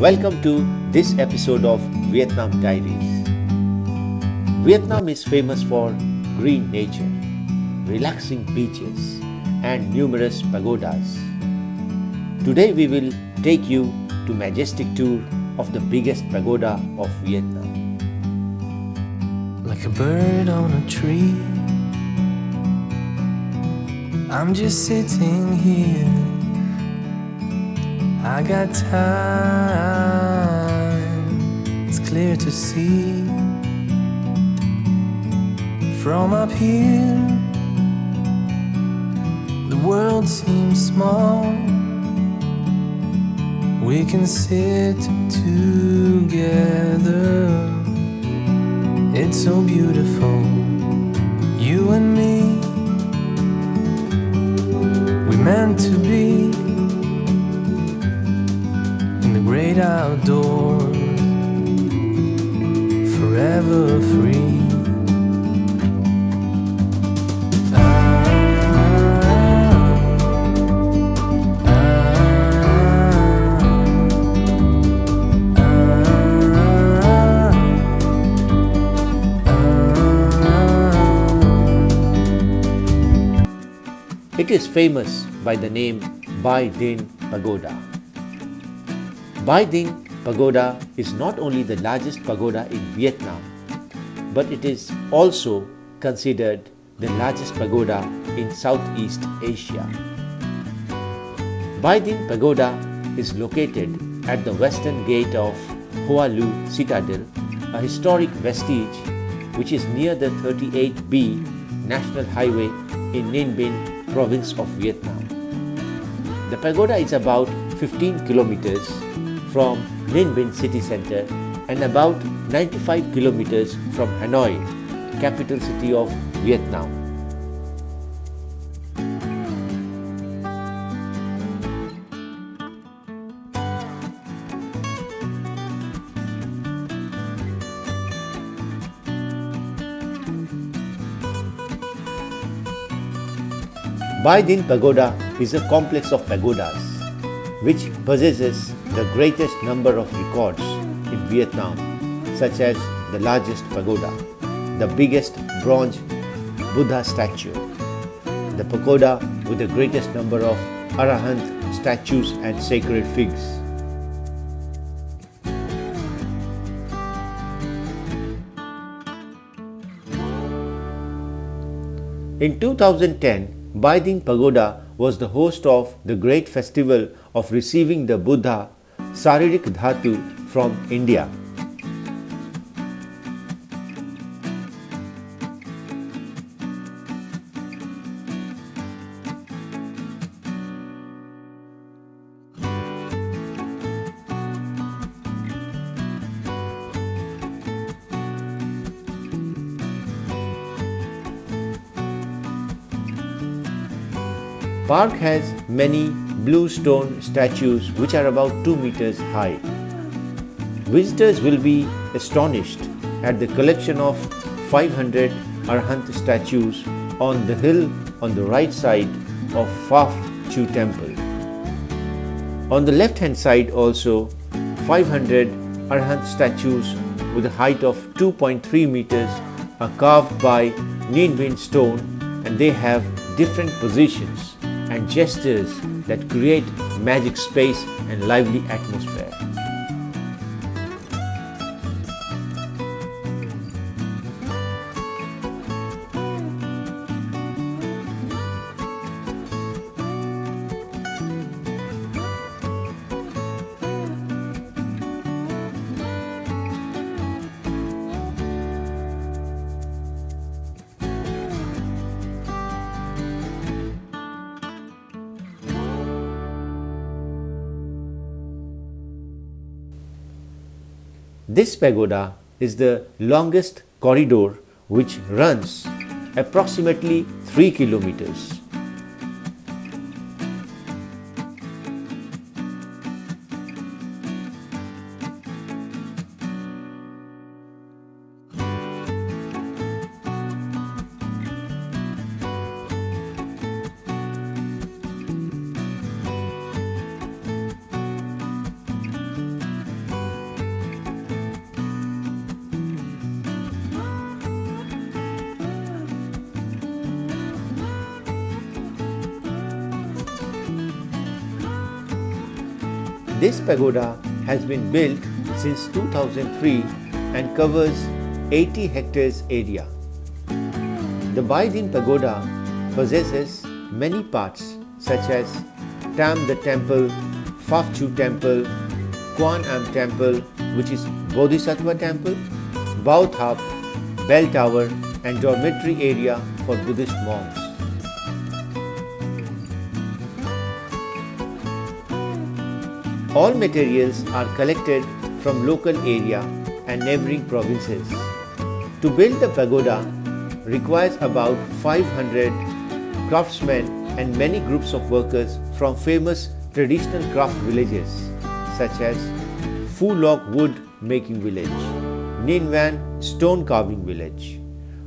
Welcome to this episode of Vietnam Diaries. Vietnam is famous for green nature, relaxing beaches, and numerous pagodas. Today we will take you to majestic tour of the biggest pagoda of Vietnam. Like a bird on a tree, I'm just sitting here. I got time, it's clear to see. From up here, the world seems small. We can sit together. It's so beautiful, you and me. We meant to be in the great outdoors, forever free. It is famous by the name Bai Dinh Pagoda. Bai Dinh Pagoda is not only the largest pagoda in Vietnam, but it is also considered the largest pagoda in Southeast Asia. Bai Dinh Pagoda is located at the western gate of Hoa Lu Citadel, a historic vestige which is near the 38B National Highway in Ninh Bình province of Vietnam. The pagoda is about 15 kilometers from Ninh Bình city center and about 95 kilometers from Hanoi, capital city of Vietnam. Bai Dinh Pagoda is a complex of pagodas which possesses the greatest number of records in Vietnam, such as the largest pagoda, the biggest bronze Buddha statue, the pagoda with the greatest number of Arhat statues and sacred figs. In 2010, Bai Dinh Pagoda was the host of the great festival of receiving the Buddha Saririk Dhatu from India. Park has many blue stone statues which are about 2 meters high. Visitors will be astonished at the collection of 500 Arhat statues on the hill on the right side of Phap Chu temple. On the left hand side also 500 Arhat statues with a height of 2.3 meters are carved by Ninh Bình stone, and they have different positions and gestures that create magic space and lively atmosphere. This pagoda is the longest corridor which runs approximately 3 kilometers. This pagoda has been built since 2003 and covers 80 hectares area. The Bai Dinh Pagoda possesses many parts such as Tam the Temple, Phap Chu Temple, Quan Am Temple, which is Bodhisattva Temple, Bao Thap, Bell Tower, and dormitory area for Buddhist monks. All materials are collected from local area and neighboring provinces. To build the pagoda requires about 500 craftsmen and many groups of workers from famous traditional craft villages such as Phu Loc wood making village, Ninh Van stone carving village,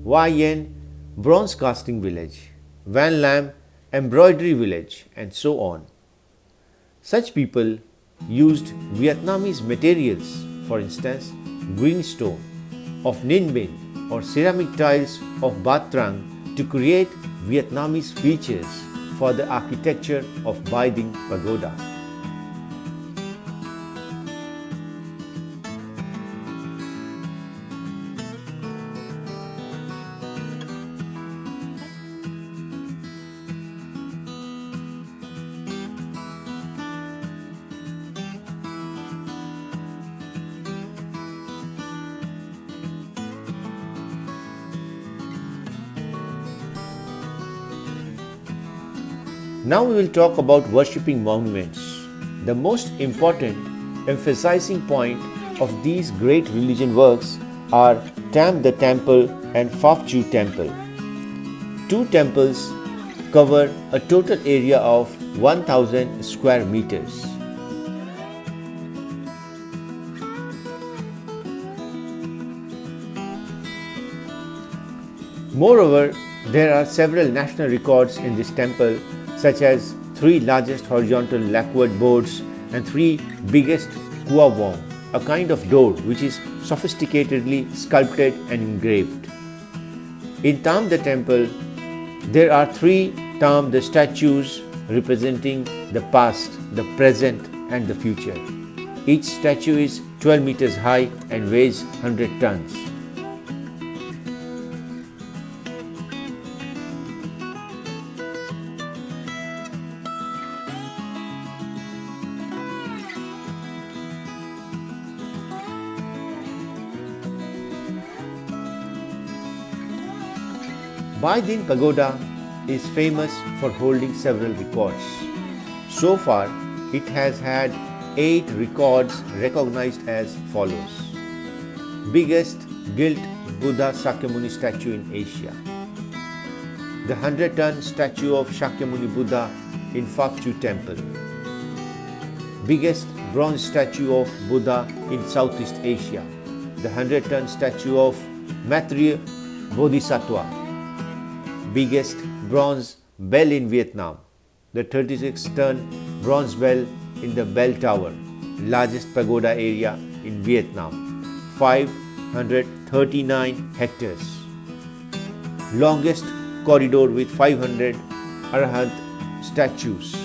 Vai Yen bronze casting village, Van Lam embroidery village, and so on. Such people used Vietnamese materials, for instance green stone of Ninh Binh or ceramic tiles of Bat Trang to create Vietnamese features for the architecture of Bai Dinh Pagoda. Now we will talk about worshipping monuments. The most important emphasizing point of these great religion works are Tam the Temple and Phap Chu Temple. Two temples cover a total area of 1000 square meters. Moreover, there are several national records in this temple, such as 3 largest horizontal lacquered boards and 3 biggest quoc, a kind of door which is sophisticatedly sculpted and engraved. In Tam the temple, there are 3 Tam the statues representing the past, the present, and the future. Each statue is 12 meters high and weighs 100 tons. Bai Dinh Pagoda is famous for holding several records. So far, it has had 8 records recognized as follows. Biggest gilt Buddha Shakyamuni statue in Asia. The 100-ton statue of Shakyamuni Buddha in Phap Chu Temple. Biggest bronze statue of Buddha in Southeast Asia. The 100-ton statue of Maitreya Bodhisattva. Biggest bronze bell in Vietnam, the 36-ton bronze bell in the Bell Tower, largest pagoda area in Vietnam, 539 hectares. Longest corridor with 500 Arhat statues,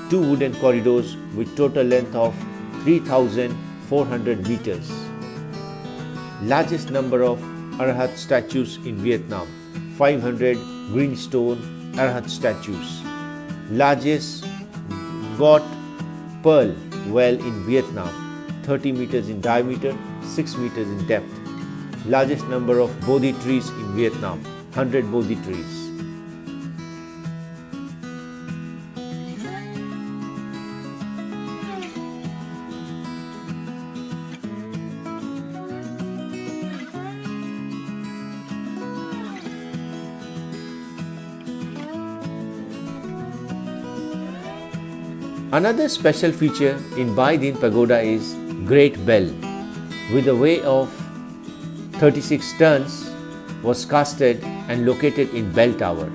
2 wooden corridors with total length of 3,400 meters. Largest number of Arhat statues in Vietnam, 500 green stone Arhat statues. Largest got pearl well in Vietnam, 30 meters in diameter, 6 meters in depth. Largest number of Bodhi trees in Vietnam, 100 Bodhi trees. Another special feature in Bai Dinh Pagoda is Great Bell, with a weight of 36 tons, was casted and located in Bell Tower.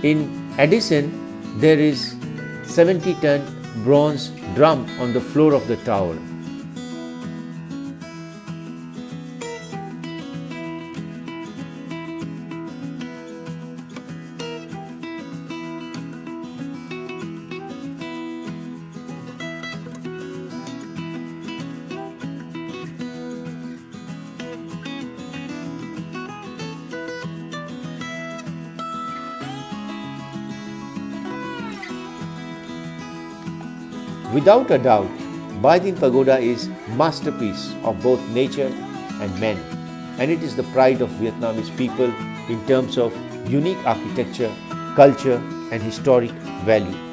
In addition, there is 70-ton bronze drum on the floor of the tower. Without a doubt, Bai Dinh Pagoda is masterpiece of both nature and men, and it is the pride of Vietnamese people in terms of unique architecture, culture and historic value.